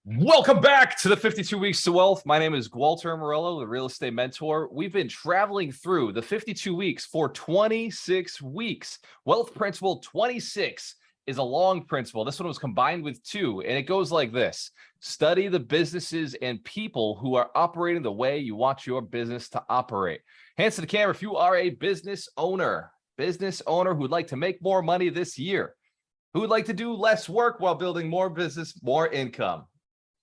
Welcome back to the 52 Weeks to Wealth. My name is Gualter Morello, the real estate mentor. We've been traveling through the 52 weeks for 26 weeks. Wealth Principle 26 is a long principle. This one was combined with 2, and it goes like this. Study the businesses and people who are operating the way you want your business to operate. Hands to the camera if you are a business owner who would like to make more money this year, who would like to do less work while building more business, more income.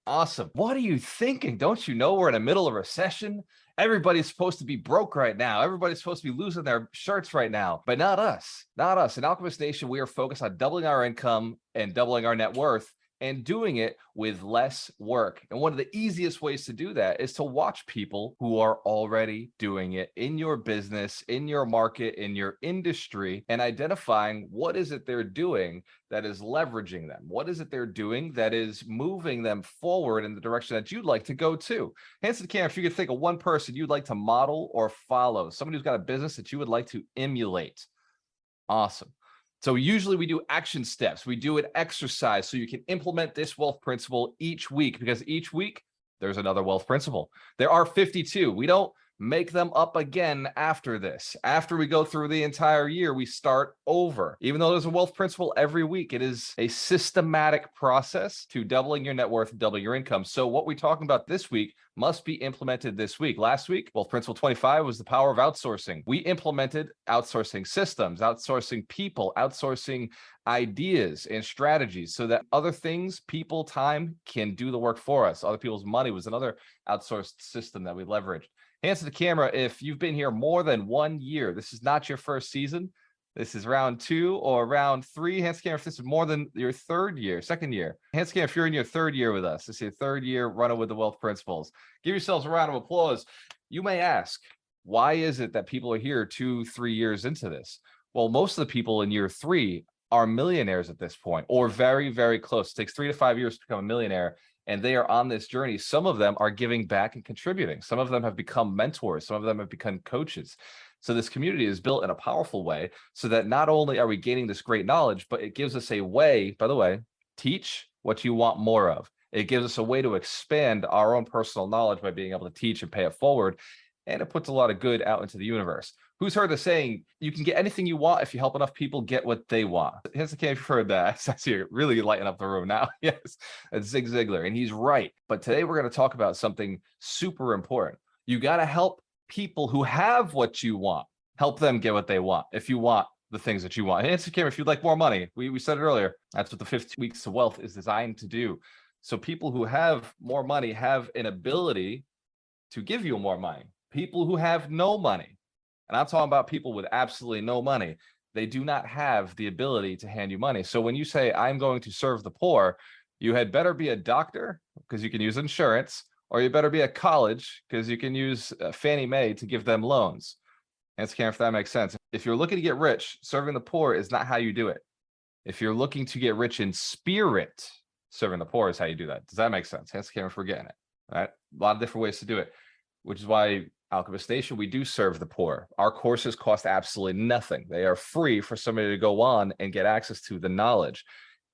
Awesome. What are you thinking? Don't you know we're in the middle of a recession? Everybody's supposed to be broke right now. Everybody's supposed to be losing their shirts right now, but not us. Not us. In Alchemist Nation, we are focused on doubling our income and doubling our net worth and doing it with less work. And one of the easiest ways to do that is to watch people who are already doing it in your business, in your market, in your industry, and identifying what is it they're doing that is leveraging them. What is it they're doing that is moving them forward in the direction that you'd like to go to? Hands to the camera if you could think of one person you'd like to model or follow, somebody who's got a business that you would like to emulate. Awesome. So usually we do action steps. We do an exercise so you can implement this wealth principle each week, because each week there's another wealth principle. There are 52. We don't make them up again after this. After we go through the entire year, we start over. Even though there's a wealth principle every week, it is a systematic process to doubling your net worth and doubling your income. So what we're talking about this week must be implemented this week. Last week, wealth principle 25 was the power of outsourcing. We implemented outsourcing systems, outsourcing people, outsourcing ideas and strategies so that other things, people, time can do the work for us. Other people's money was another outsourced system that we leveraged. Hands to the camera if you've been here more than 1 year. This is not your first season. This is round 2 or round 3. Hands to the camera if this is more than your second year. Hands to the camera if you're in your 3rd year with us. This is your 3rd year running with the wealth principles. Give yourselves a round of applause. You may ask, why is it that people are here 2-3 years into this? Well, most of the people in year 3 are millionaires at this point, or very, very close. It takes 3 to 5 years to become a millionaire. And they are on this journey. Some of them are giving back and contributing. Some of them have become mentors. Some of them have become coaches. So this community is built in a powerful way so that not only are we gaining this great knowledge, but it gives us a way, by the way, teach what you want more of. It gives us a way to expand our own personal knowledge by being able to teach and pay it forward. And it puts a lot of good out into the universe. Who's heard the saying, you can get anything you want if you help enough people get what they want? Hands to the camera if you've heard that. I see you're really lighting up the room now. Yes, it's Zig Ziglar, and he's right. But today we're going to talk about something super important. You got to help people who have what you want. Help them get what they want if you want the things that you want. Hands to the camera if you'd like more money. We said it earlier. That's what the 50 Weeks of Wealth is designed to do. So people who have more money have an ability to give you more money. People who have no money, and I'm talking about people with absolutely no money, they do not have the ability to hand you money. So when you say, I'm going to serve the poor, you had better be a doctor because you can use insurance, or you better be a college because you can use Fannie Mae to give them loans. And if that makes sense. If you're looking to get rich, serving the poor is not how you do it. If you're looking to get rich in spirit, serving the poor is how you do that. Does that make sense? Hands to camera if we're getting it. All right. A lot of different ways to do it, which is why Alchemist Nation, we do serve the poor. Our courses cost absolutely nothing. They are free for somebody to go on and get access to the knowledge.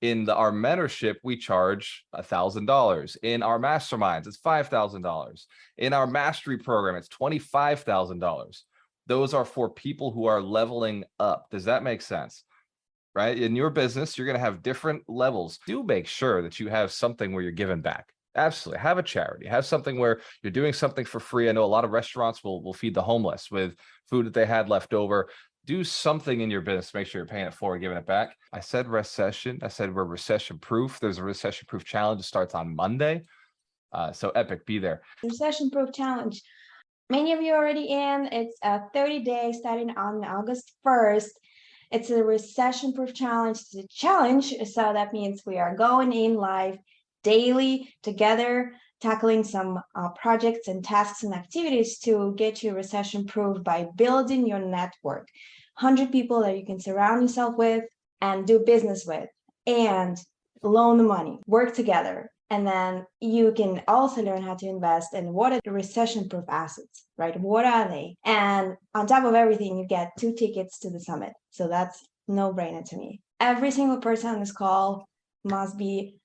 In our mentorship, we charge $1,000. In our masterminds, it's $5,000. In our mastery program, it's $25,000. Those are for people who are leveling up. Does that make sense? Right? In your business, you're going to have different levels. Do make sure that you have something where you're giving back. Absolutely. Have a charity. Have something where you're doing something for free. I know a lot of restaurants will feed the homeless with food that they had left over. Do something in your business. Make sure you're paying it forward, giving it back. I said recession. I said we're recession proof. There's a recession proof challenge that starts on Monday. So epic, be there. Recession proof challenge. Many of you are already in. It's a 30-day starting on August 1st. It's a recession proof challenge. It's a challenge. So that means we are going in live daily together, tackling some projects and tasks and activities to get you recession proof by building your network. 100 people that you can surround yourself with and do business with and loan the money, work together. And then you can also learn how to invest in what are the recession-proof assets, right? What are they? And on top of everything, you get 2 tickets to the summit. So that's no-brainer to me. every single person on this call must be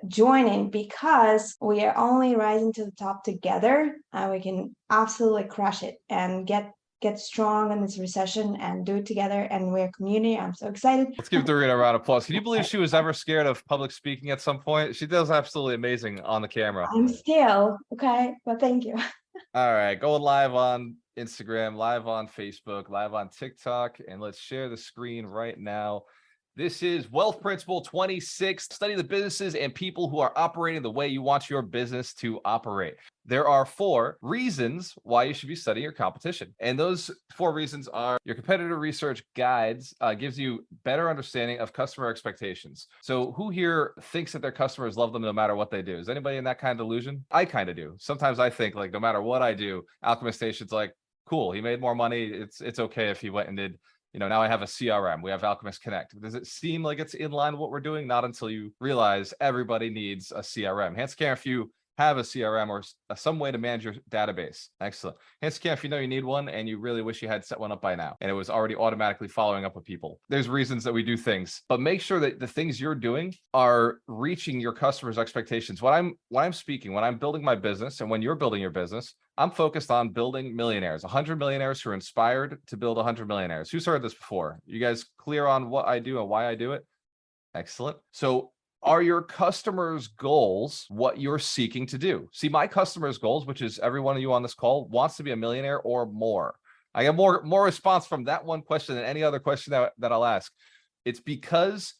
joining, because we are only rising to the top together, and we can absolutely crush it and get strong in this recession and do it together. And we're a community. I'm so excited. Let's give Doreen a round of applause. Can you believe she was ever scared of public speaking at some point? She does absolutely amazing on the camera. I'm still okay, but thank you. All right, going live on Instagram, live on Facebook, live on TikTok, and let's share the screen right now. This is Wealth Principle 26. Study the businesses and people who are operating the way you want your business to operate. There are 4 reasons why you should be studying your competition. And those 4 reasons are: your competitor research guides gives you better understanding of customer expectations. So who here thinks that their customers love them no matter what they do? Is anybody in that kind of delusion? I kind of do. Sometimes I think, like, no matter what I do, Alchemist Station's like, cool, he made more money. It's okay if he went and did, now I have a CRM, we have Alchemist Connect. Does it seem like it's in line with what we're doing? Not until you realize everybody needs a CRM. Hands can if you have a CRM or some way to manage your database. Excellent. Hands can if you know you need one and you really wish you had set one up by now and it was already automatically following up with people. There's reasons that we do things, but make sure that the things you're doing are reaching your customers' expectations. When I'm building my business, and when you're building your business, I'm focused on building millionaires, 100 millionaires who are inspired to build 100 millionaires. Who's heard this before? You guys clear on what I do and why I do it? Excellent. So are your customers' goals what you're seeking to do? See, my customers' goals, which is every one of you on this call, wants to be a millionaire or more. I get more response from that one question than any other question that I'll ask. It's because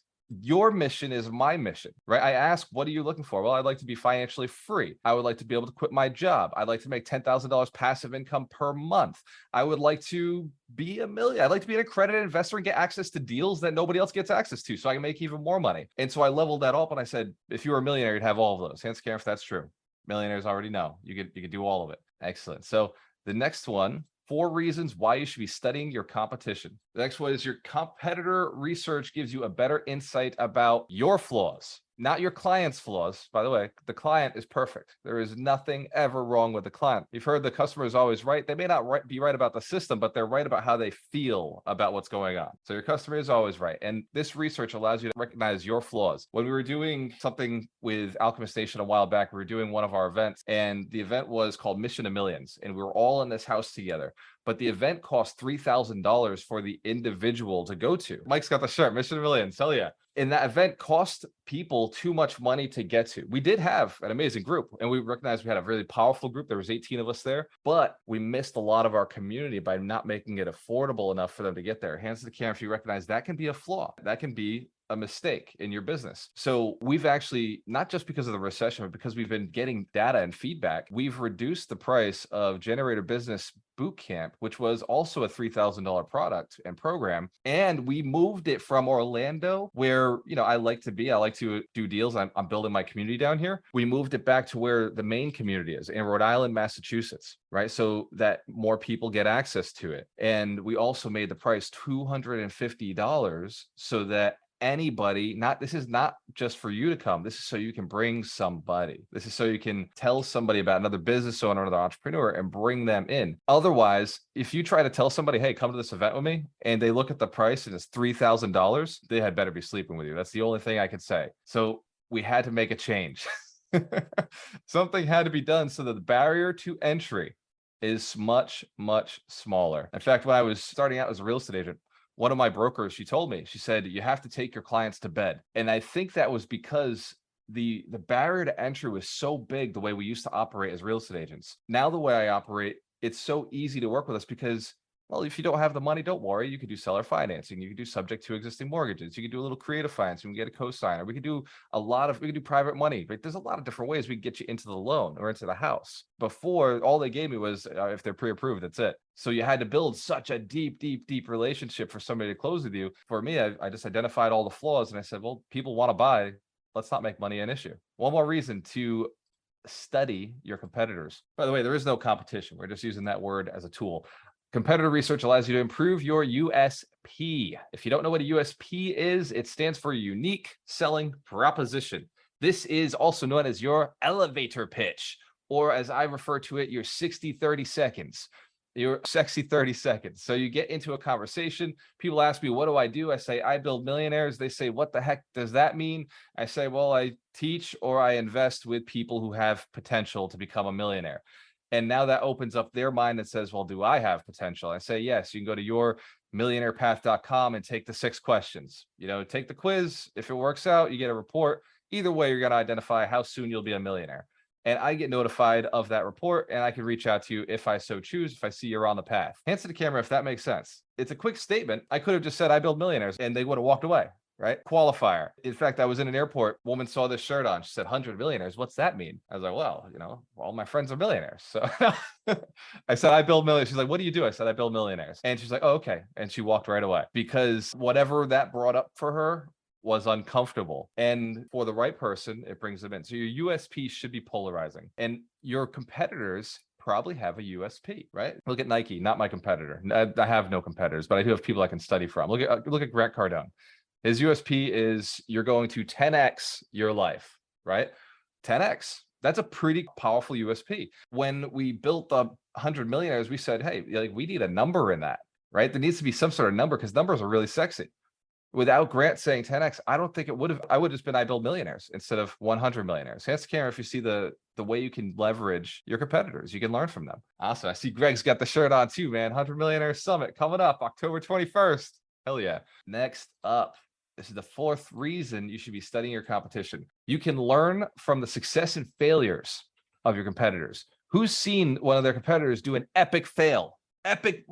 your mission is my mission, right? I ask, what are you looking for? Well, I'd like to be financially free. I would like to be able to quit my job. I'd like to make $10,000 passive income per month. I would like to be a millionaire. I'd like to be an accredited investor and get access to deals that nobody else gets access to, so I can make even more money. And so I leveled that up and I said, if you were a millionaire, you'd have all of those. Hands can if that's true. Millionaires already know you could do all of it. Excellent. So the next one, 4 reasons why you should be studying your competition. The next one is your competitor research gives you a better insight about your flaws, not your client's flaws. By the way, the client is perfect. There is nothing ever wrong with the client. You've heard the customer is always right. They may not be right about the system, but they're right about how they feel about what's going on. So your customer is always right. And this research allows you to recognize your flaws. When we were doing something with Alchemist Station a while back, we were doing one of our events, and the event was called Mission to Millions. And we were all in this house together. But the event cost $3,000 for the individual to go to. Mike's got the shirt, Mission to Millions, hell yeah. And that event cost people too much money to get to. We did have an amazing group, and we recognized we had a really powerful group. There was 18 of us there, but we missed a lot of our community by not making it affordable enough for them to get there. Hands to the camera if you recognize that can be a flaw. That can be a mistake in your business. So we've actually, not just because of the recession, but because we've been getting data and feedback, we've reduced the price of Generator Business Bootcamp, which was also a $3,000 product and program. And we moved it from Orlando, where, I like to do deals. I'm building my community down here. We moved it back to where the main community is, in Rhode Island, Massachusetts, right? So that more people get access to it. And we also made the price $250 so that anybody, this is not just for you to come. This is so you can bring somebody. This is so you can tell somebody about another business owner, another entrepreneur, and bring them in. Otherwise, if you try to tell somebody, hey, come to this event with me, and they look at the price and it's $3,000, they had better be sleeping with you. That's the only thing I could say. So we had to make a change. Something had to be done so that the barrier to entry is much, much smaller. In fact, when I was starting out as a real estate agent, one of my brokers, she told me, she said, you have to take your clients to bed. And I think that was because the barrier to entry was so big the way we used to operate as real estate agents. Now the way I operate, it's so easy to work with us because, well, if you don't have the money, don't worry. You could do seller financing. You could do subject to existing mortgages. You could do a little creative financing. We can get a cosigner. We could do private money. But there's a lot of different ways we can get you into the loan or into the house. Before, all they gave me was if they're pre-approved, that's it. So you had to build such a deep, deep, deep relationship for somebody to close with you. For me, I just identified all the flaws and I said, well, people want to buy. Let's not make money an issue. One more reason to study your competitors. By the way, there is no competition. We're just using that word as a tool. Competitor research allows you to improve your USP. If you don't know what a USP is, it stands for unique selling proposition. This is also known as your elevator pitch, or as I refer to it, your 60-30 seconds. Your sexy 30 seconds. So you get into a conversation. People ask me, what do I do? I say, I build millionaires. They say, what the heck does that mean? I say, well, I teach or I invest with people who have potential to become a millionaire. And now that opens up their mind and says, well, do I have potential? I say, yes, you can go to yourmillionairepath.com and take the 6 questions. Take the quiz. If it works out, you get a report. Either way, you're going to identify how soon you'll be a millionaire. And I get notified of that report, and I can reach out to you if I so choose, if I see you're on the path. Hands to the camera if that makes sense. It's a quick statement. I could have just said, I build millionaires, and they would have walked away, right? Qualifier. In fact, I was in an airport, woman saw this shirt on. She said, 100 millionaires. What's that mean? I was like, well, all my friends are millionaires. So I said, I build millionaires. She's like, what do you do? I said, I build millionaires. And she's like, oh, okay. And she walked right away because whatever that brought up for her was uncomfortable. And for the right person, it brings them in. So your USP should be polarizing. And your competitors probably have a USP, right? Look at Nike, not my competitor. I have no competitors, but I do have people I can study from. Look at Grant Cardone. His USP is you're going to 10x your life, right? 10x. That's a pretty powerful USP. When we built the 100 millionaires, we said, hey, we need a number in that, right? There needs to be some sort of number because numbers are really sexy. Without Grant saying 10x, I don't think it would have. I would have just been I build millionaires instead of 100 millionaires. Hands to camera if you see the way you can leverage your competitors. You can learn from them. Awesome. I see Greg's got the shirt on too, man. 100 Millionaire Summit coming up October 21st. Hell yeah. Next up, this is the 4th reason you should be studying your competition. You can learn from the success and failures of your competitors. Who's seen one of their competitors do an epic fail? Epic,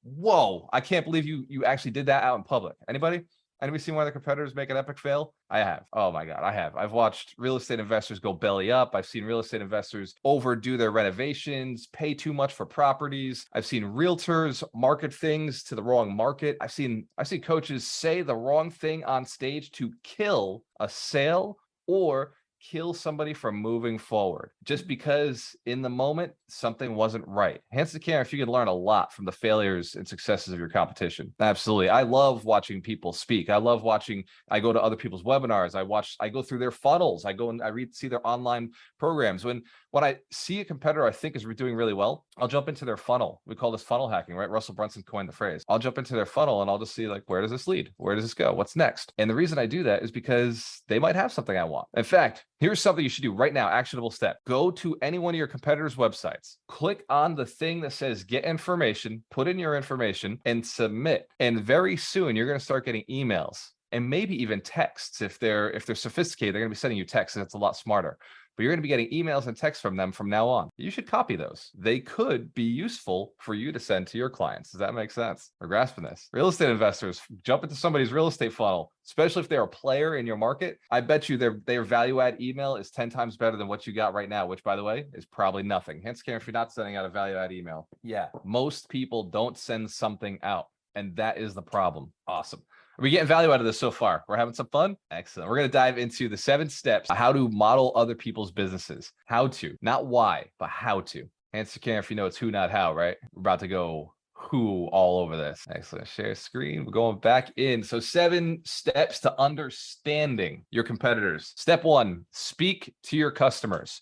whoa, I can't believe you actually did that out in public. Anybody? Anybody seen one of the competitors make an epic fail? I have. Oh my God, I have. I've watched real estate investors go belly up. I've seen real estate investors overdo their renovations, pay too much for properties. I've seen realtors market things to the wrong market. I've seen coaches say the wrong thing on stage to kill a sale or kill somebody from moving forward just because in the moment something wasn't right. Hands to the camera if you can learn a lot from the failures and successes of your competition. Absolutely. I love watching people speak. I go to other people's webinars. I go through their funnels. I go and see their online programs. When I see a competitor I think is doing really well, I'll jump into their funnel. We call this funnel hacking, right? Russell Brunson coined the phrase. I'll jump into their funnel and I'll just see where does this lead? Where does this go? What's next? And the reason I do that is because they might have something I want. In fact, here's something you should do right now. Actionable step. Go to any one of your competitors' websites. Click on the thing that says get information, put in your information and submit. And very soon you're going to start getting emails and maybe even texts. If they're sophisticated, they're going to be sending you texts and it's a lot smarter. But you're going to be getting emails and texts from them from now on. You should copy those. They could be useful for you to send to your clients. Does that make sense? We're grasping this. Real estate investors, jump into somebody's real estate funnel, especially if they're a player in your market. I bet you their value add email is 10 times better than what you got right now, which by the way, is probably nothing. Hence, if you're not sending out a value add email. Yeah, most people don't send something out. And that is the problem. Awesome. Are we getting value out of this so far? We're having some fun? Excellent. We're going to dive into the 7 steps, how to model other people's businesses. How to, not why, but how to. Hands to camera if you know it's who, not how, right? We're about to go who all over this. Excellent. Share screen. We're going back in. So 7 steps to understanding your competitors. Step 1, speak to your customers.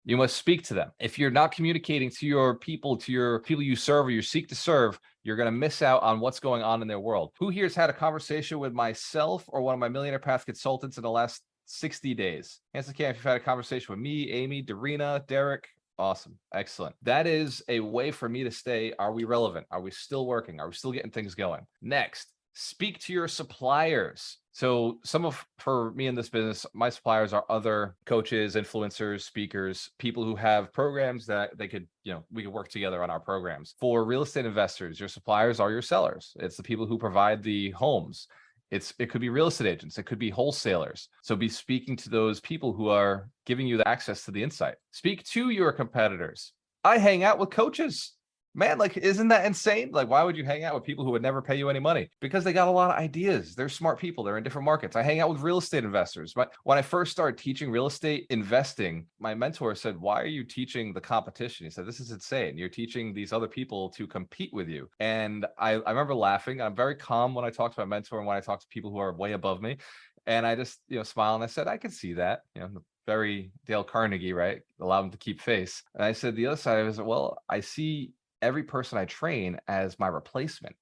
You must speak to them. If you're not communicating to your people you serve or you seek to serve, you're going to miss out on what's going on in their world. Who here has had a conversation with myself or one of my Millionaire Path consultants in the last 60 days? Hands to the camera if you've had a conversation with me, Amy, Darina, Derek. Awesome. Excellent. That is a way for me to stay. Are we relevant? Are we still working? Are we still getting things going? Next, speak to your suppliers. So for me in this business, my suppliers are other coaches, influencers, speakers, people who have programs that we could work together on our programs. For real estate investors, your suppliers are your sellers. It's the people who provide the homes. It could be real estate agents. It could be wholesalers. So be speaking to those people who are giving you the access to the insight. Speak to your competitors. I hang out with coaches. Man, isn't that insane? Why would you hang out with people who would never pay you any money? Because they got a lot of ideas. They're smart people. They're in different markets. I hang out with real estate investors. But when I first started teaching real estate investing, my mentor said, why are you teaching the competition? He said, this is insane. You're teaching these other people to compete with you. And I remember laughing. I'm very calm when I talk to my mentor and when I talk to people who are way above me. And I just, smile and I said, I can see that, very Dale Carnegie, right? Allow them to keep face. And I said, the other side of it is, well, I see every person I train as my replacement,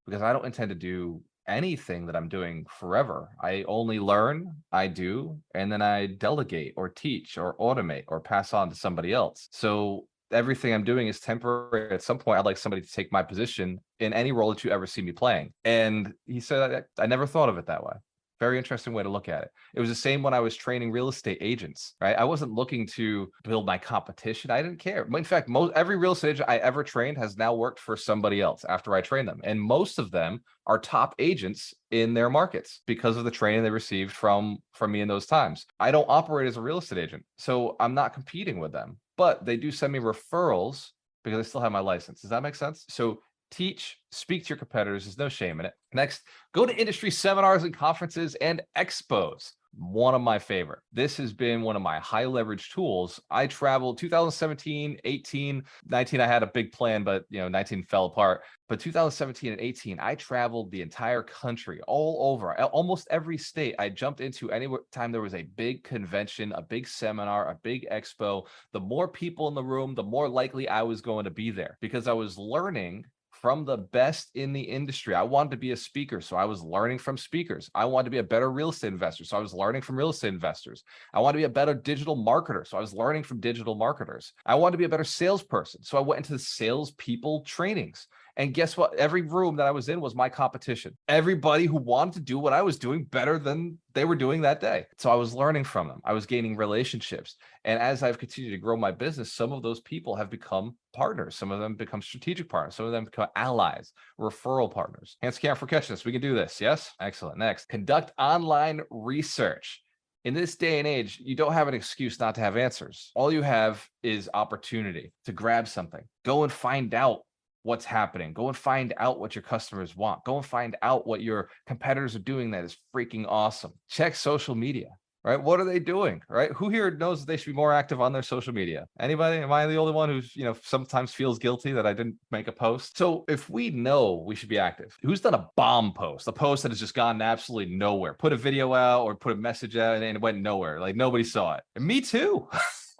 because I don't intend to do anything that I'm doing forever. I only learn, I do, and then I delegate or teach or automate or pass on to somebody else. So everything I'm doing is temporary. At some point, I'd like somebody to take my position in any role that you ever see me playing. And he said, I never thought of it that way. Very interesting way to look at it. It was the same when I was training real estate agents, right? I wasn't looking to build my competition. I didn't care. In fact, every real estate agent I ever trained has now worked for somebody else after I trained them. And most of them are top agents in their markets because of the training they received from me in those times. I don't operate as a real estate agent, so I'm not competing with them, but they do send me referrals because I still have my license. Does that make sense? So teach, speak to your competitors. There's no shame in it. Next, go to industry seminars and conferences and expos. One of my favorite. This has been one of my high leverage tools. I traveled 2017, 18, 19. I had a big plan, but 19 fell apart. But 2017 and 18, I traveled the entire country, all over, almost every state I jumped into. Any time there was a big convention, a big seminar, a big expo, the more people in the room, the more likely I was going to be there, because I was learning from the best in the industry. I wanted to be a speaker, so I was learning from speakers. I wanted to be a better real estate investor, so I was learning from real estate investors. I wanted to be a better digital marketer, so I was learning from digital marketers. I wanted to be a better salesperson, so I went into the salespeople trainings. And guess what? Every room that I was in was my competition. Everybody who wanted to do what I was doing better than they were doing that day. So I was learning from them. I was gaining relationships. And as I've continued to grow my business, some of those people have become partners. Some of them become strategic partners. Some of them become allies, referral partners. Hands camp for catching this. We can do this. Yes? Excellent. Next, conduct online research. In this day and age, you don't have an excuse not to have answers. All you have is opportunity to grab something. Go and find out what's happening. Go and find out what your customers want. Go and find out what your competitors are doing that is freaking awesome. Check social media, right? What are they doing, right? Who here knows that they should be more active on their social media? Anybody? Am I the only one who's, sometimes feels guilty that I didn't make a post? So if we know we should be active, who's done a bomb post, a post that has just gone absolutely nowhere, put a video out or put a message out and it went nowhere, like nobody saw it? And me too.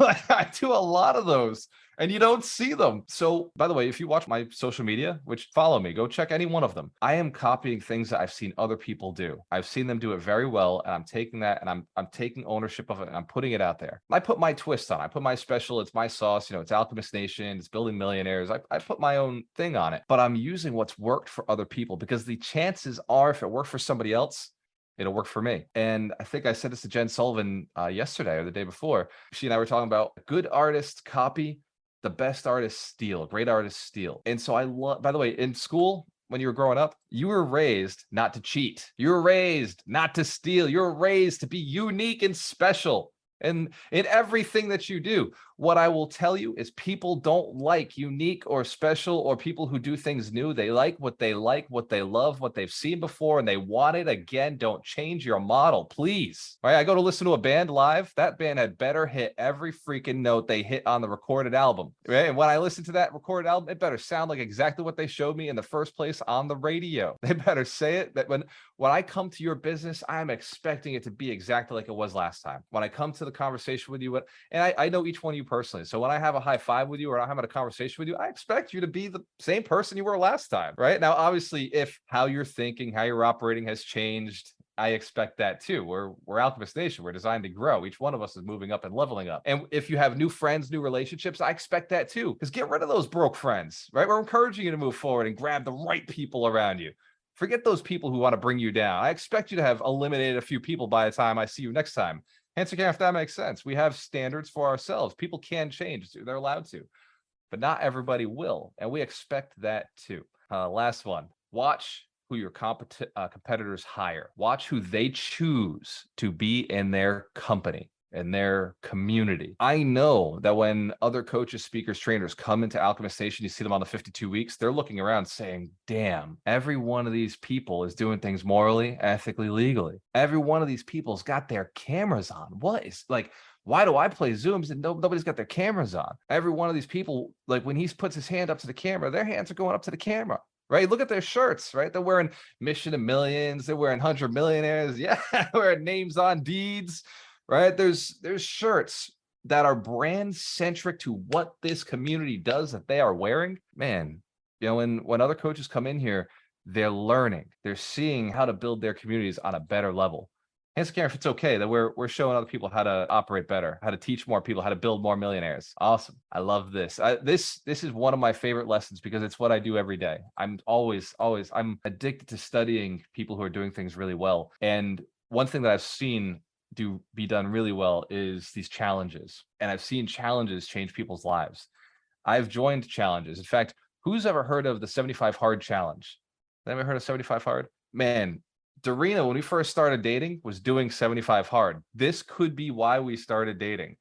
I do a lot of those and you don't see them. So by the way, if you watch my social media, which follow me, go check any one of them. I am copying things that I've seen other people do. I've seen them do it very well. And I'm taking that and I'm taking ownership of it and I'm putting it out there. I put my twist on. I put my special, it's my sauce, it's Alchemist Nation, it's building millionaires. I put my own thing on it, but I'm using what's worked for other people because the chances are if it worked for somebody else, it'll work for me. And I think I said this to Jen Sullivan yesterday or the day before. She and I were talking about good artists copy, the best artists steal, great artists steal. And so I love, by the way, in school, when you were growing up, you were raised not to cheat. You were raised not to steal. You were raised to be unique and special. And in everything that you do, what I will tell you is people don't like unique or special or people who do things new. They like, what they love, what they've seen before, and they want it again. Don't change your model, please. Right? I go to listen to a band live. That band had better hit every freaking note they hit on the recorded album. Right? And when I listen to that recorded album, it better sound like exactly what they showed me in the first place on the radio. They better say it. That when I come to your business, I'm expecting it to be exactly like it was last time. When I come to the conversation with you, and I know each one of you personally. So when I have a high five with you or I'm having a conversation with you, I expect you to be the same person you were last time, right? Now, obviously, if how you're thinking, how you're operating has changed, I expect that too. We're Alchemist Nation. We're designed to grow. Each one of us is moving up and leveling up. And if you have new friends, new relationships, I expect that too. Because get rid of those broke friends, right? We're encouraging you to move forward and grab the right people around you. Forget those people who want to bring you down. I expect you to have eliminated a few people by the time I see you next time. Hence, again, if that makes sense, we have standards for ourselves. People can change. They're allowed to, but not everybody will. And we expect that too. Last one, watch who your competitors hire. Watch who they choose to be in their company, in their community. I know that when other coaches, speakers, trainers come into Alchemist Nation, you see them on the 52 weeks, they're looking around saying, damn, every one of these people is doing things morally, ethically, legally. Every one of these people's got their cameras on. What is why do I play Zooms and nobody's got their cameras on? Every one of these people, like when he puts his hand up to the camera, their hands are going up to the camera. Right? Look at their shirts, right? They're wearing Mission to Millions. They're wearing 100 Millionaires. Yeah, wearing names on deeds. Right? There's shirts that are brand centric to what this community does that they are wearing, man, you know, when other coaches come in here, they're learning, they're seeing how to build their communities on a better level. And Karen, if it's okay that we're showing other people how to operate better, how to teach more people, how to build more millionaires. Awesome. I love this. This is one of my favorite lessons because it's what I do every day. I'm I'm addicted to studying people who are doing things really well. And one thing that I've seen be done really well is these challenges. And I've seen challenges change people's lives. I've joined challenges. In fact, who's ever heard of the 75 hard challenge? Ever heard of 75 hard? Man, Darina, when we first started dating, was doing 75 hard. This could be why we started dating,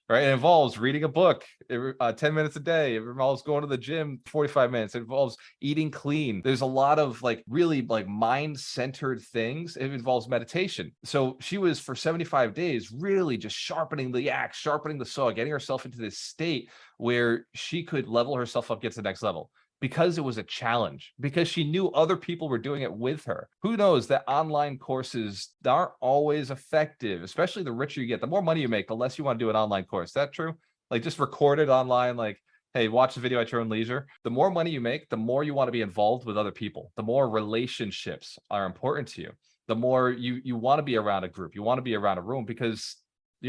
right? It involves reading a book 10 minutes a day. It involves going to the gym 45 minutes. It involves eating clean. There's a lot of like really like mind-centered things. It involves meditation. So she was for 75 days really just sharpening the axe, sharpening the saw, getting herself into this state where she could level herself up, get to the next level. Because it was a challenge, because she knew other people were doing it with her. Who knows that online courses aren't always effective, especially the richer you get. The more money you make, the less you want to do an online course. Is that true? Like just record it online, like, hey, watch the video at your own leisure. The more money you make, the more you want to be involved with other people. The more relationships are important to you. The more you want to be around a group. You want to be around a room because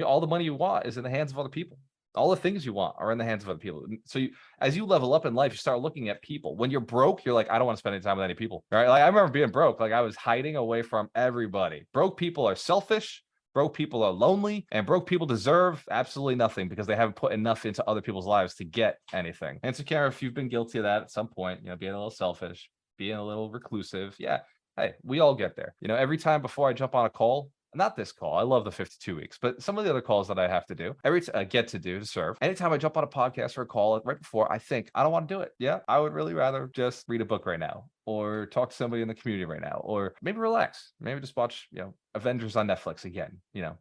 all the money you want is in the hands of other people. All the things you want are in the hands of other people. So as you level up in life, you start looking at people. When you're broke, you're like, I don't want to spend any time with any people, right? Like I remember being broke. Like I was hiding away from everybody. Broke people are selfish. Broke people are lonely, and broke people deserve absolutely nothing because they haven't put enough into other people's lives to get anything. And so, Karen, if you've been guilty of that at some point, being a little selfish, being a little reclusive, yeah, hey, we all get there. Every time before I jump on a call, not this call. I love the 52 weeks, but some of the other calls that I have to do, get to do to serve. Anytime I jump on a podcast or a call right before, I think I don't want to do it. Yeah, I would really rather just read a book right now, or talk to somebody in the community right now, or maybe relax, maybe just watch, Avengers on Netflix again,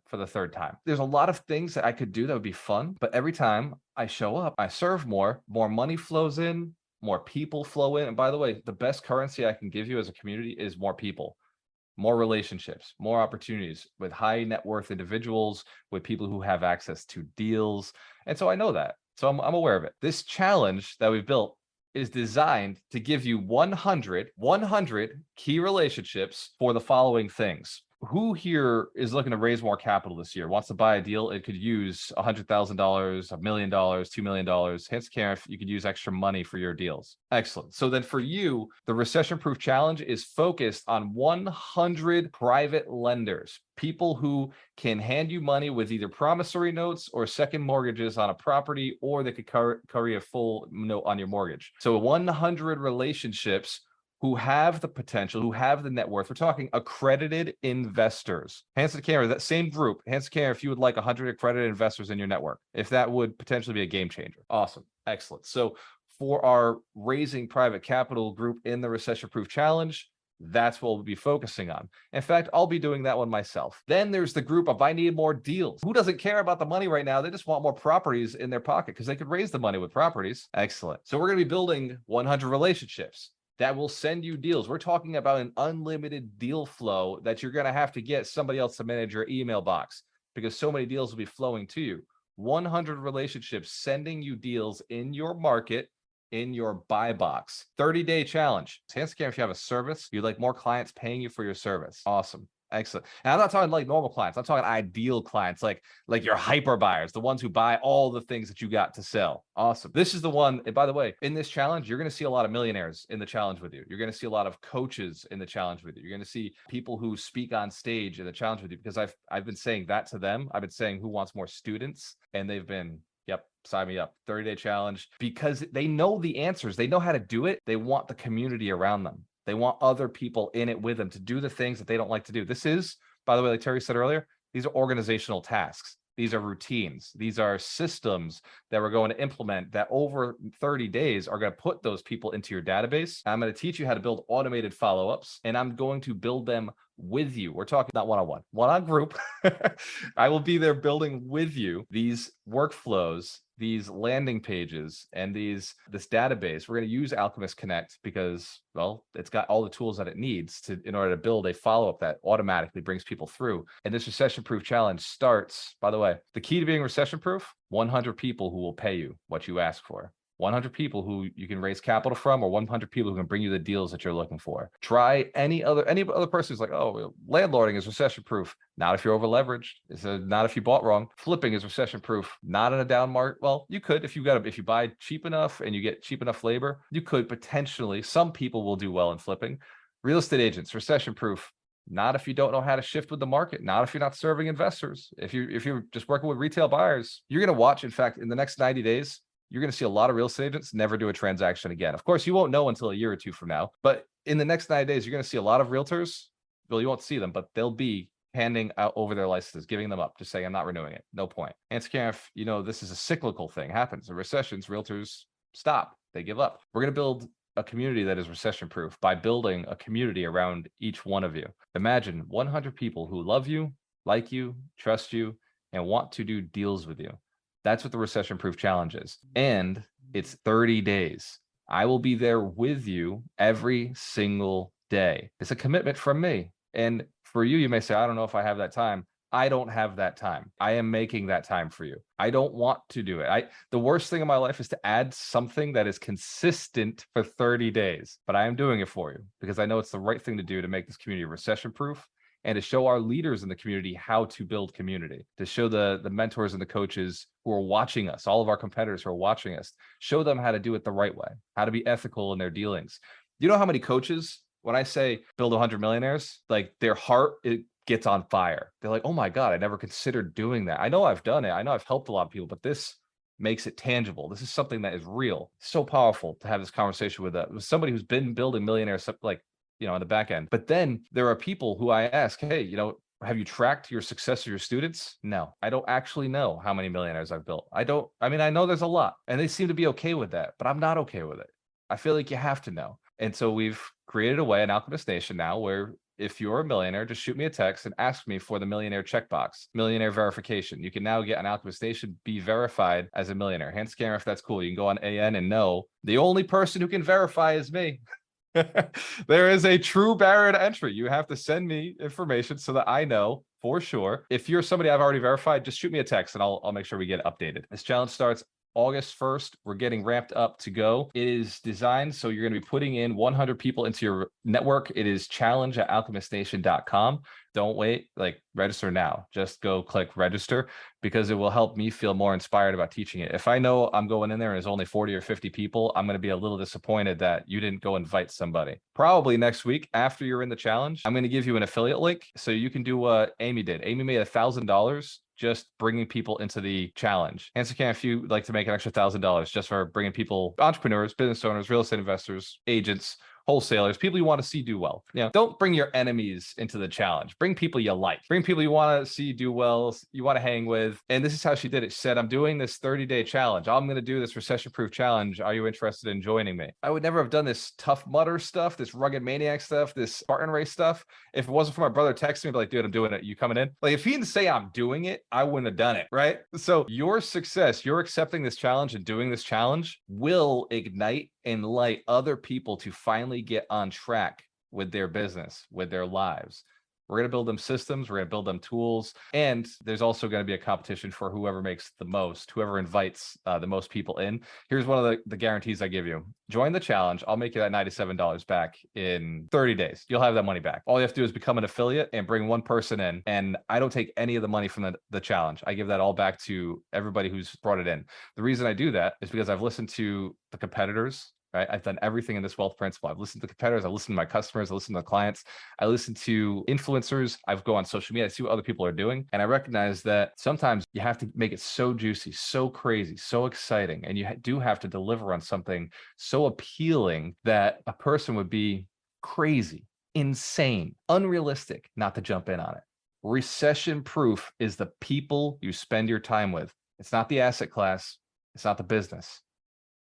for the third time. There's a lot of things that I could do that would be fun, but every time I show up, I serve more money flows in, more people flow in. And by the way, the best currency I can give you as a community is more people. More relationships, more opportunities with high net worth individuals, with people who have access to deals. And so I know that. So I'm aware of it. This challenge that we've built is designed to give you 100 key relationships for the following things. Who here is looking to raise more capital this year, wants to buy a deal? It could use $100,000, $1 million, $2 million. Hence, Karen, you could use extra money for your deals. Excellent. So then for you, the recession proof challenge is focused on 100 private lenders, people who can hand you money with either promissory notes or second mortgages on a property, or they could carry a full note on your mortgage. So 100 relationships who have the potential, who have the net worth. We're talking accredited investors. Hands to the camera, that same group. Hands to the camera if you would like 100 accredited investors in your network, if that would potentially be a game changer. Awesome. Excellent. So for our raising private capital group in the Recession Proof Challenge, that's what we'll be focusing on. In fact, I'll be doing that one myself. Then there's the group of I need more deals. Who doesn't care about the money right now? They just want more properties in their pocket because they could raise the money with properties. Excellent. So we're going to be building 100 relationships that will send you deals. We're talking about an unlimited deal flow that you're going to have to get somebody else to manage your email box because so many deals will be flowing to you. 100 relationships sending you deals in your market, in your buy box. 30-day challenge. Hands if you have a service, you'd like more clients paying you for your service. Awesome. Excellent. And I'm not talking like normal clients. I'm talking ideal clients, like your hyper buyers, the ones who buy all the things that you got to sell. Awesome. This is the one. And by the way, in this challenge, you're going to see a lot of millionaires in the challenge with you. You're going to see a lot of coaches in the challenge with you. You're going to see people who speak on stage in the challenge with you, because I've been saying that to them. I've been saying who wants more students, and they've been, yep, sign me up. 30-day challenge, because they know the answers. They know how to do it. They want the community around them. They want other people in it with them to do the things that they don't like to do. This is, by the way, like Terry said earlier, these are organizational tasks. These are routines. These are systems that we're going to implement that over 30 days are going to put those people into your database. I'm going to teach you how to build automated follow-ups, and I'm going to build them with you. We're talking not one-on-one, one-on group. I will be there building with you these workflows, these landing pages and this database. We're going to use Alchemist Connect because, well, it's got all the tools that it needs in order to build a follow-up that automatically brings people through. And this recession-proof challenge starts, by the way, the key to being recession-proof, 100 people who will pay you what you ask for. 100 people who you can raise capital from, or 100 people who can bring you the deals that you're looking for. Try any other person who's like, oh, landlording is recession proof. Not if you're over leveraged. It's not if you bought wrong. Flipping is recession proof. Not in a down market. Well, you could if you buy cheap enough and you get cheap enough labor, you could potentially. Some people will do well in flipping. Real estate agents, recession proof. Not if you don't know how to shift with the market. Not if you're not serving investors. If you're just working with retail buyers, you're going to watch. In fact, in the next 90 days, you're going to see a lot of real estate agents never do a transaction again. Of course, you won't know until a year or two from now, but in the next 90 days, you're going to see a lot of realtors. Well, you won't see them, but they'll be handing out over their licenses, giving them up, just saying, I'm not renewing it. No point. And if this is a cyclical thing, happens. In recessions, realtors stop. They give up. We're going to build a community that is recession proof by building a community around each one of you. Imagine 100 people who love you, like you, trust you, and want to do deals with you. That's what the recession proof challenge is. And it's 30 days. I will be there with you every single day. It's a commitment from me. And for you, you may say, I don't know if I have that time. I don't have that time. I am making that time for you. I don't want to do it. The worst thing in my life is to add something that is consistent for 30 days, but I am doing it for you because I know it's the right thing to do to make this community recession proof, and to show our leaders in the community how to build community, to show the mentors and the coaches who are watching us, all of our competitors who are watching us, show them how to do it the right way, how to be ethical in their dealings. You know how many coaches, when I say build 100 millionaires, like their heart, it gets on fire. They're like, oh my God, I never considered doing that. I know I've done it. I know I've helped a lot of people, but this makes it tangible. This is something that is real. So powerful to have this conversation with somebody who's been building millionaires, like, on the back end. But then there are people who I ask, hey, have you tracked your success of your students? No, I don't actually know how many millionaires I've built. I know there's a lot, and they seem to be okay with that, but I'm not okay with it. I feel like you have to know. And so we've created a way in Alchemist Nation now where if you're a millionaire, just shoot me a text and ask me for the millionaire checkbox, millionaire verification. You can now get an Alchemist Nation, be verified as a millionaire. Hand scanner, if that's cool. You can go on AN and know the only person who can verify is me. There is a true barrier to entry. You have to send me information so that I know for sure. If you're somebody I've already verified, just shoot me a text and I'll make sure we get updated. This challenge starts August 1st. We're getting ramped up to go. It is designed so you're going to be putting in 100 people into your network. It is challenge@alchemiststation.com. Don't wait, register now. Just go click register because it will help me feel more inspired about teaching it. If I know I'm going in there and there's only 40 or 50 people, I'm going to be a little disappointed that you didn't go invite somebody. Probably next week after you're in the challenge, I'm going to give you an affiliate link so you can do what Amy did. Amy made $1,000 just bringing people into the challenge. And so if you like to make an extra $1,000 just for bringing people, entrepreneurs, business owners, real estate investors, agents, wholesalers, people you want to see do well. Don't bring your enemies into the challenge. Bring people you like. Bring people you want to see do well, you want to hang with. And this is how she did it. She said, I'm doing this 30-day challenge. I'm going to do this recession-proof challenge. Are you interested in joining me? I would never have done this tough mudder stuff, this rugged maniac stuff, this Spartan race stuff, if it wasn't for my brother texting me, like, dude, I'm doing it. You coming in? If he didn't say I'm doing it, I wouldn't have done it, right? So your success, you're accepting this challenge and doing this challenge will ignite and light other people to finally get on track with their business, with their lives. We're going to build them systems. We're going to build them tools. And there's also going to be a competition for whoever makes the most, whoever invites the most people in. Here's one of the guarantees I give you. Join the challenge. I'll make you that $97 back in 30 days. You'll have that money back. All you have to do is become an affiliate and bring one person in. And I don't take any of the money from the challenge. I give that all back to everybody who's brought it in. The reason I do that is because I've listened to the competitors. Right? I've done everything in this wealth principle. I've listened to competitors. I listened to my customers. I listened to clients. I listen to influencers. I go on social media. I see what other people are doing. And I recognize that sometimes you have to make it so juicy, so crazy, so exciting. And you do have to deliver on something so appealing that a person would be crazy, insane, unrealistic not to jump in on it. Recession proof is the people you spend your time with. It's not the asset class. It's not the business.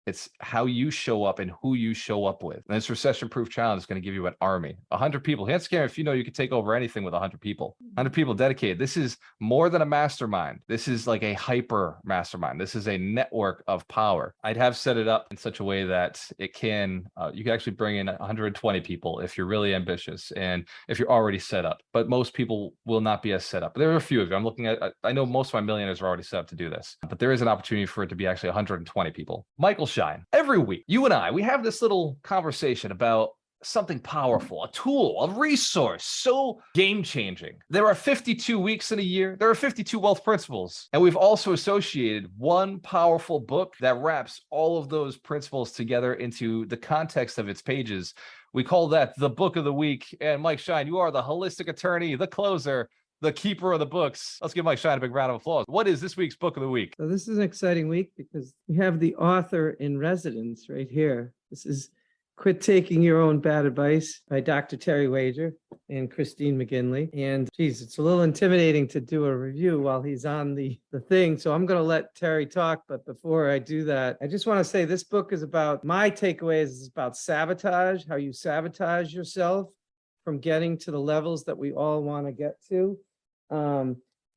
It's how you show up and who you show up with. And this recession-proof challenge is going to give you an army, 100 people. That's scary if you know you can take over anything with 100 people. 100 people dedicated. This is more than a mastermind. This is like a hyper mastermind. This is a network of power. I'd have set it up in such a way that it can, you can actually bring in 120 people if you're really ambitious and if you're already set up. But most people will not be as set up. There are a few of you. I'm looking at, I know most of my millionaires are already set up to do this, but there is an opportunity for it to be actually 120 people. Michael Shine, every week, you and I, we have this little conversation about something powerful, a tool, a resource, so game-changing. There are 52 weeks in a year. There are 52 wealth principles. And we've also associated one powerful book that wraps all of those principles together into the context of its pages. We call that the book of the week. And Mike Shine, you are the holistic attorney, the closer, the keeper of the books. Let's give Mike Shine a big round of applause. What is this week's book of the week? So this is an exciting week because we have the author in residence right here. This is Quit Taking Your Own Bad Advice by Dr. Terry Wager and Christine McGinley. And geez, it's a little intimidating to do a review while he's on the thing. So I'm going to let Terry talk. But before I do that, I just want to say this book is about, my takeaway is about sabotage, how you sabotage yourself from getting to the levels that we all want to get to.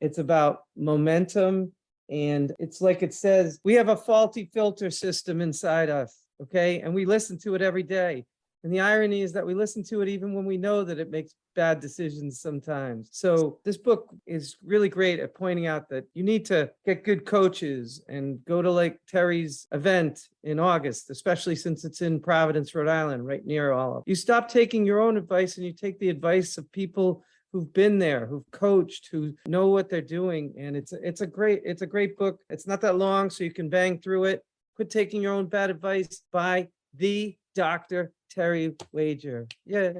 It's about momentum. And it's like it says, we have a faulty filter system inside us. Okay. And we listen to it every day. And the irony is that we listen to it even when we know that it makes bad decisions sometimes. So this book is really great at pointing out that you need to get good coaches and go to like Terry's event in August, especially since it's in Providence, Rhode Island, right near all of. You stop taking your own advice and you take the advice of people who've been there, who've coached, who know what they're doing. And it's a great book. It's not that long, so you can bang through it. Quit Taking Your Own Bad Advice by the Dr. Terry Wager. Yeah.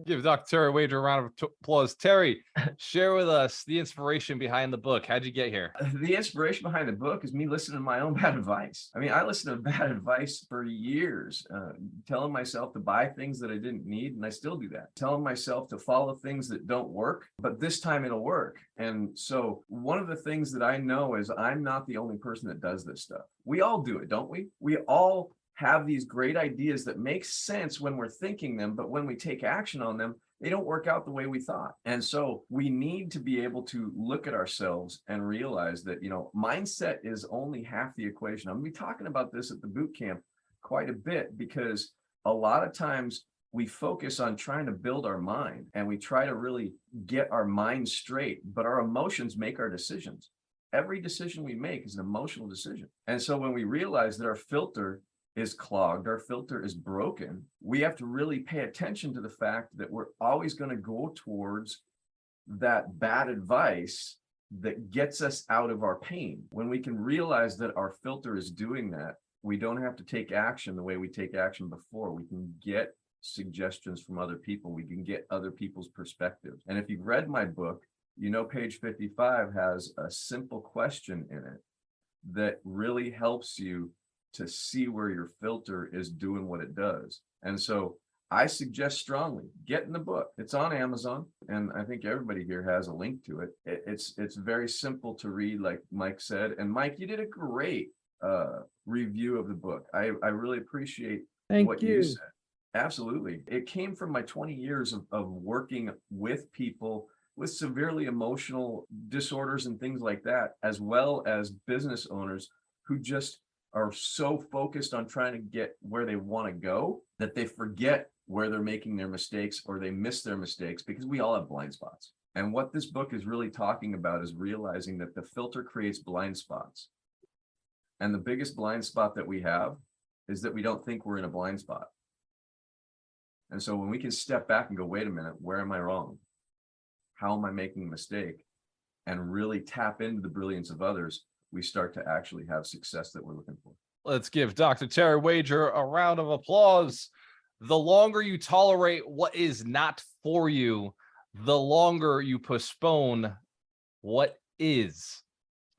Give Dr. Terry Wager a round of applause. Terry, share with us the inspiration behind the book. How'd you get here? The inspiration behind the book is me listening to my own bad advice. I mean, I listened to bad advice for years, telling myself to buy things that I didn't need, and I still do that. Telling myself to follow things that don't work, but this time it'll work. And so one of the things that I know is I'm not the only person that does this stuff. We all do it, don't we? We all have these great ideas that make sense when we're thinking them, but when we take action on them, they don't work out the way we thought. And so we need to be able to look at ourselves and realize that, mindset is only half the equation. I'm going to be talking about this at the boot camp quite a bit, because a lot of times we focus on trying to build our mind and we try to really get our mind straight, but our emotions make our decisions. Every decision we make is an emotional decision. And so when we realize that our filter is clogged, our filter is broken, we have to really pay attention to the fact that we're always going to go towards that bad advice that gets us out of our pain. When we can realize that our filter is doing that, we don't have to take action the way we take action before. We can get suggestions from other people. We can get other people's perspectives. And if you've read my book, page 55 has a simple question in it that really helps you to see where your filter is doing what it does. And so I suggest strongly, get in the book. It's on Amazon, and I think everybody here has a link to it. It's very simple to read, like Mike said. And Mike, you did a great review of the book. I really appreciate what you said. Absolutely. It came from my 20 years of working with people with severely emotional disorders and things like that, as well as business owners who just are so focused on trying to get where they want to go that they forget where they're making their mistakes, or they miss their mistakes, because we all have blind spots. And what this book is really talking about is realizing that the filter creates blind spots. And the biggest blind spot that we have is that we don't think we're in a blind spot. And so when we can step back and go, wait a minute, where am I wrong? How am I making a mistake? And really tap into the brilliance of others, we start to actually have success that we're looking for. Let's give Dr. Terry Wager a round of applause. The longer you tolerate what is not for you, the longer you postpone what is.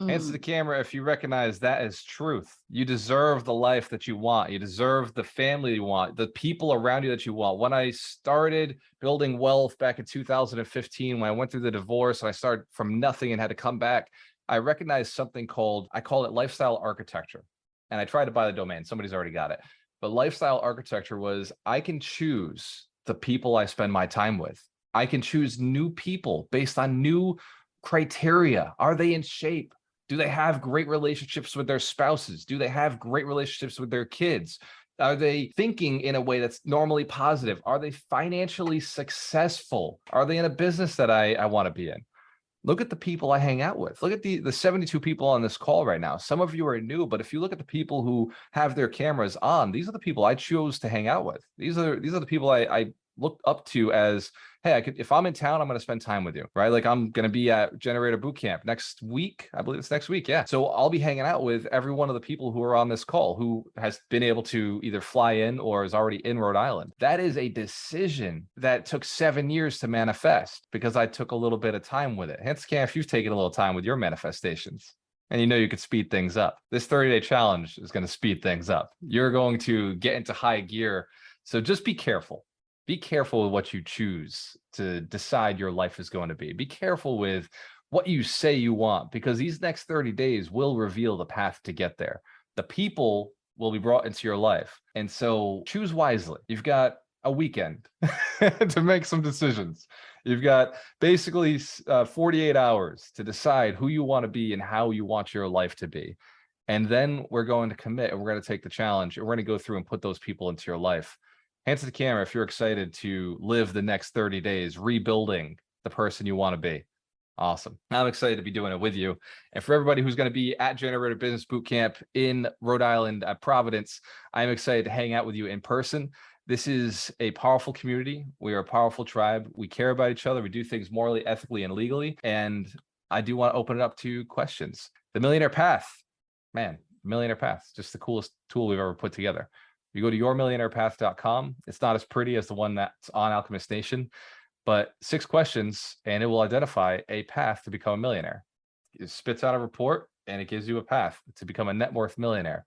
Hands to the camera if you recognize that as truth. You deserve the life that you want. You deserve the family you want, the people around you that you want. When I started building wealth back in 2015, when I went through the divorce, and I started from nothing and had to come back, I recognized something called, I call it lifestyle architecture. and I tried to buy the domain. Somebody's already got it. But lifestyle architecture was, I can choose the people I spend my time with. I can choose new people based on new criteria. Are they in shape? Do they have great relationships with their spouses? Do they have great relationships with their kids? Are they thinking in a way that's normally positive? Are they financially successful? Are they in a business that I want to be in? Look at the people I hang out with. Look at the 72 people on this call right now. Some of you are new, but if you look at the people who have their cameras on, these are the people I chose to hang out with. These are the people I look up to as, hey, if I'm in town, I'm going to spend time with you, right? Like I'm going to be at Generator Bootcamp next week. I believe it's next week. Yeah. So I'll be hanging out with every one of the people who are on this call who has been able to either fly in or is already in Rhode Island. That is a decision that took 7 years to manifest because I took a little bit of time with it. Hence, Cam, if you've taken a little time with your manifestations and you know you could speed things up, this 30-day challenge is going to speed things up. You're going to get into high gear. So just be careful. Be careful with what you choose to decide your life is going to be. Be careful with what you say you want, because these next 30 days will reveal the path to get there. The people will be brought into your life. And so choose wisely. You've got a weekend to make some decisions. You've got basically 48 hours to decide who you want to be and how you want your life to be. And then we're going to commit and we're going to take the challenge and we're going to go through and put those people into your life. Hands to the camera if you're excited to live the next 30 days rebuilding the person you want to be. Awesome. I'm excited to be doing it with you. And for everybody who's going to be at Generator Business Bootcamp in Rhode Island at Providence, I'm excited to hang out with you in person. This is a powerful community. We are a powerful tribe. We care about each other. We do things morally, ethically, and legally. And I do want to open it up to questions. The Millionaire Path, man, Millionaire Path, just the coolest tool we've ever put together. You go to yourmillionairepath.com. It's not as pretty as the one that's on Alchemist Nation, but 6 questions and it will identify a path to become a millionaire. It spits out a report and it gives you a path to become a net worth millionaire.